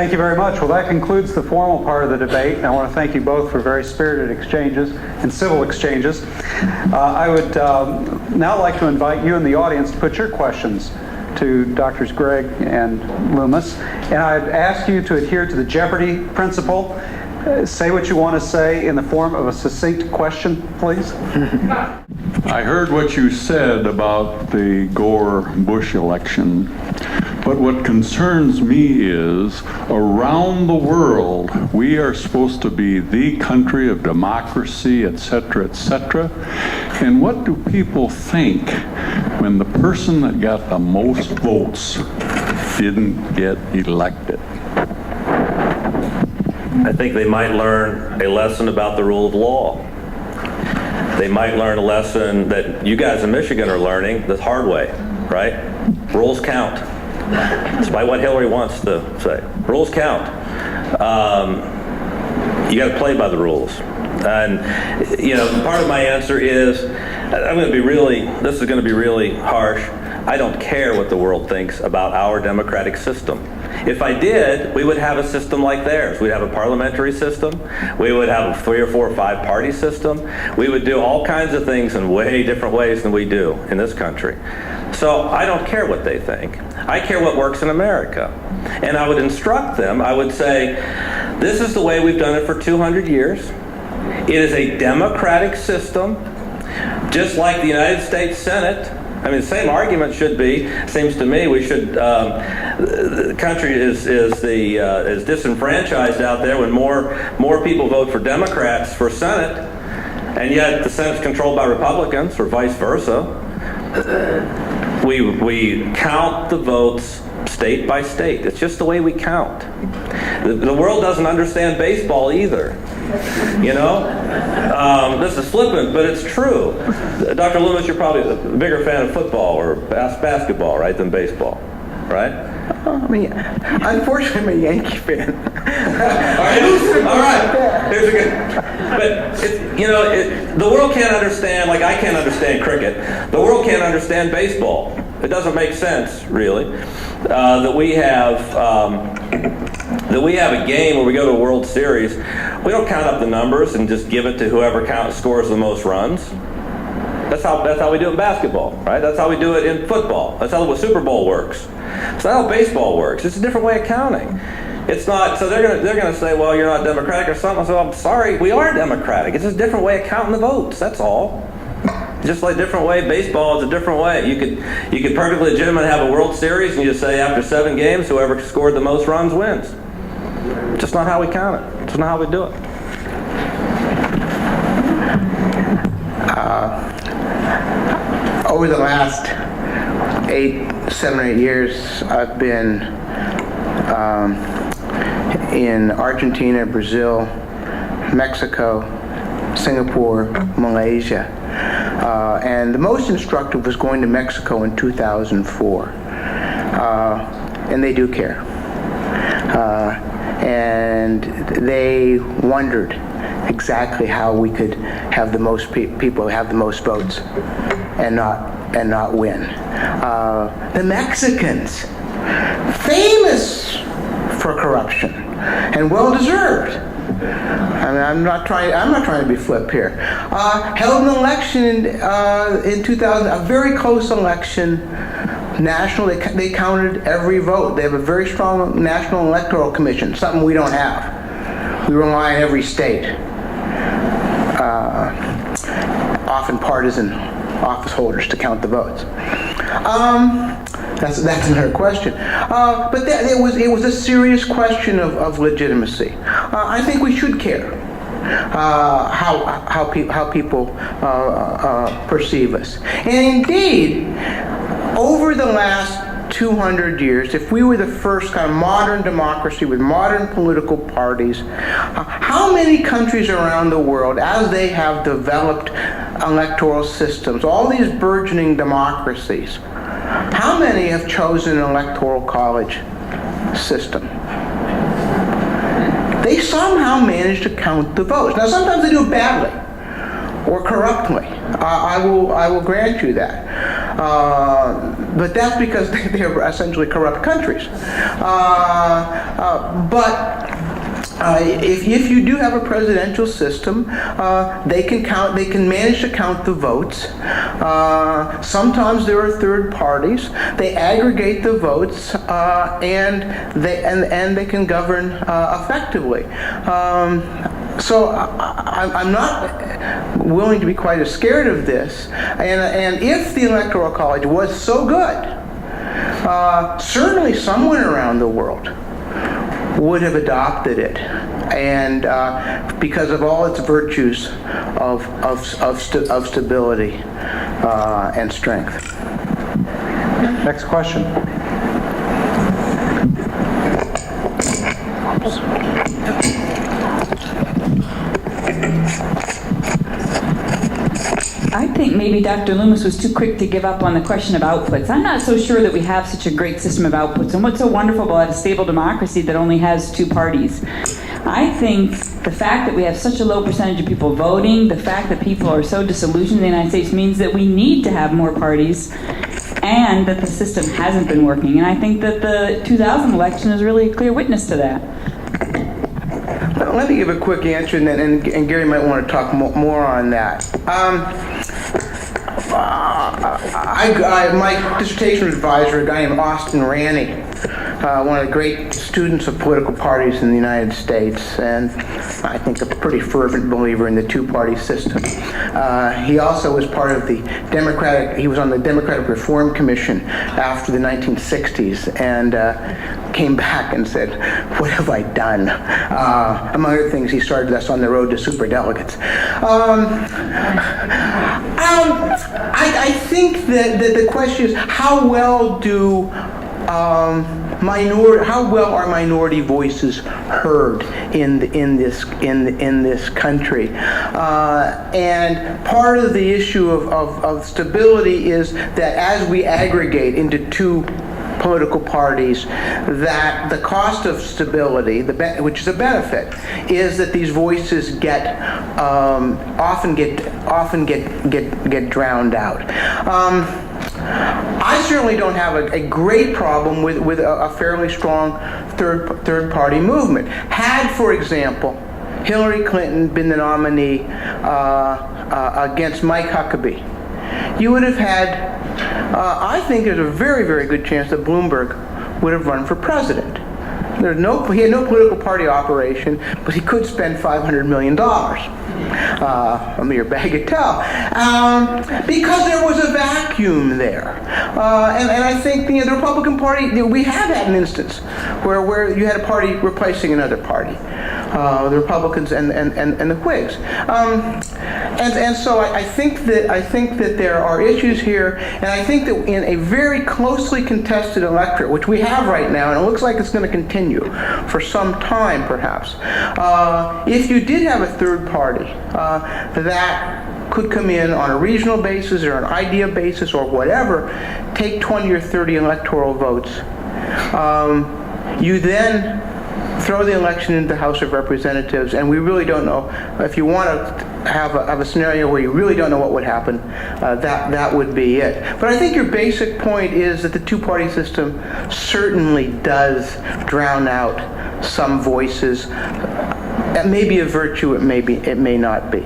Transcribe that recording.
Thank you very much. Well, that concludes the formal part of the debate. And I want to thank you both for very spirited exchanges and civil exchanges. I would now like to invite you in the audience to put your questions to Drs. Gregg and Loomis. And I'd ask you to adhere to the Jeopardy principle. Say what you want to say in the form of a succinct question, please. I heard what you said about the Gore-Bush election, but what concerns me is around the world, we are supposed to be the country of democracy, etc., etc. And what do people think when the person that got the most votes didn't get elected? I think they might learn a lesson about the rule of law. They might learn a lesson that you guys in Michigan are learning the hard way, right? Rules count. Despite what Hillary wants to say. Rules count. You got to play by the rules. And, you know, part of my answer is, this is going to be really harsh. I don't care what the world thinks about our democratic system. If I did, we would have a system like theirs. We'd have a parliamentary system. We would have a 3 or 4 or 5 party system. We would do all kinds of things in way different ways than we do in this country. So I don't care what they think. I care what works in America. And I would instruct them, I would say, this is the way we've done it for 200 years. It is a democratic system, just like the United States Senate. I mean, the same argument should be, seems to me, we should, the country is disenfranchised out there when more people vote for Democrats for Senate, and yet the Senate's controlled by Republicans, or vice versa. We count the votes state by state. It's just the way we count. The world doesn't understand baseball either. You know? This is flippant, but it's true. Dr. Loomis, you're probably a bigger fan of football or basketball, right, than baseball, right? I mean, unfortunately, I'm a Yankee fan. All right. Here's a good. But the world can't understand, like I can't understand cricket. The world can't understand baseball. It doesn't make sense, really, that we have a game where we go to a World Series. We don't count up the numbers and just give it to whoever scores the most runs. That's how we do it in basketball, right? That's how we do it in football. That's how the Super Bowl works. It's not how baseball works. It's a different way of counting. It's not. So they're gonna say, well, you're not democratic or something. So I'm sorry, we are democratic. It's just a different way of counting the votes. That's all. Just like different way, baseball is a different way. You could perfectly legitimate have a World Series and you just say after 7 games, whoever scored the most runs wins. Just not how we count it. Just not how we do it. Over the last 7 or 8 years, I've been in Argentina, Brazil, Mexico, Singapore, Malaysia. And the most instructive was going to Mexico in 2004. And they do care. And they wondered exactly how we could have the most people have the most votes and not win. The Mexicans, famous for corruption and well deserved. I mean, I'm not trying to be flip here. Held an election in 2000, a very close election. National, they counted every vote. They have a very strong national electoral commission, something we don't have. We rely on every state. Often partisan office holders to count the votes. That's another question. But it was a serious question of legitimacy. I think we should care how people perceive us. And indeed, over the last 200 years, if we were the first kind of modern democracy with modern political parties, how many countries around the world, as they have developed electoral systems, all these burgeoning democracies, how many have chosen an electoral college system? They somehow manage to count the votes. Now, sometimes they do it badly or corruptly. I will grant you that. But that's because they're essentially corrupt countries. If you do have a presidential system, they can manage to count the votes. Sometimes there are third parties. They aggregate the votes, and they can govern effectively. So I'm not willing to be quite as scared of this. And if the Electoral College was so good, certainly someone around the world would have adopted it, and because of all its virtues of stability and strength. Next question. I think maybe Dr. Loomis was too quick to give up on the question of outputs. I'm not so sure that we have such a great system of outputs. And what's so wonderful about a stable democracy that only has two parties? I think the fact that we have such a low percentage of people voting, the fact that people are so disillusioned in the United States means that we need to have more parties and that the system hasn't been working. And I think that the 2000 election is really a clear witness to that. Let me give a quick answer, and Gary might want to talk more on that. My dissertation advisor, a guy named Austin Ranney, one of the great students of political parties in the United States, and I think a pretty fervent believer in the two-party system. He also was part of the he was on the Democratic Reform Commission after the 1960s, and came back and said, "What have I done?" Among other things, he started us on the road to superdelegates. I think that the question is, how well are minority voices heard in this country? And part of the issue of stability is that as we aggregate into two political parties, that the cost of stability, which is a benefit, is that these voices often get drowned out. I certainly don't have a great problem with a fairly strong third party movement. Had, for example, Hillary Clinton been the nominee against Mike Huckabee, you would have had, I think there's a very, very good chance that Bloomberg would have run for president. He had no political party operation, but he could spend $500 million. A mere bagatelle, because there was a vacuum there, and I think the Republican Party, we have had an instance where you had a party replacing another party, the Republicans and the Whigs, and so I think that there are issues here, and I think that in a very closely contested electorate, which we have right now, and it looks like it's going to continue for some time, perhaps, if you did have a third party that could come in on a regional basis or an idea basis or whatever, take 20 or 30 electoral votes, you then throw the election into the House of Representatives, and we really don't know. If you want to have a scenario where you really don't know what would happen, that would be it. But I think your basic point is that the two-party system certainly does drown out some voices. It may be a virtue, it may not be.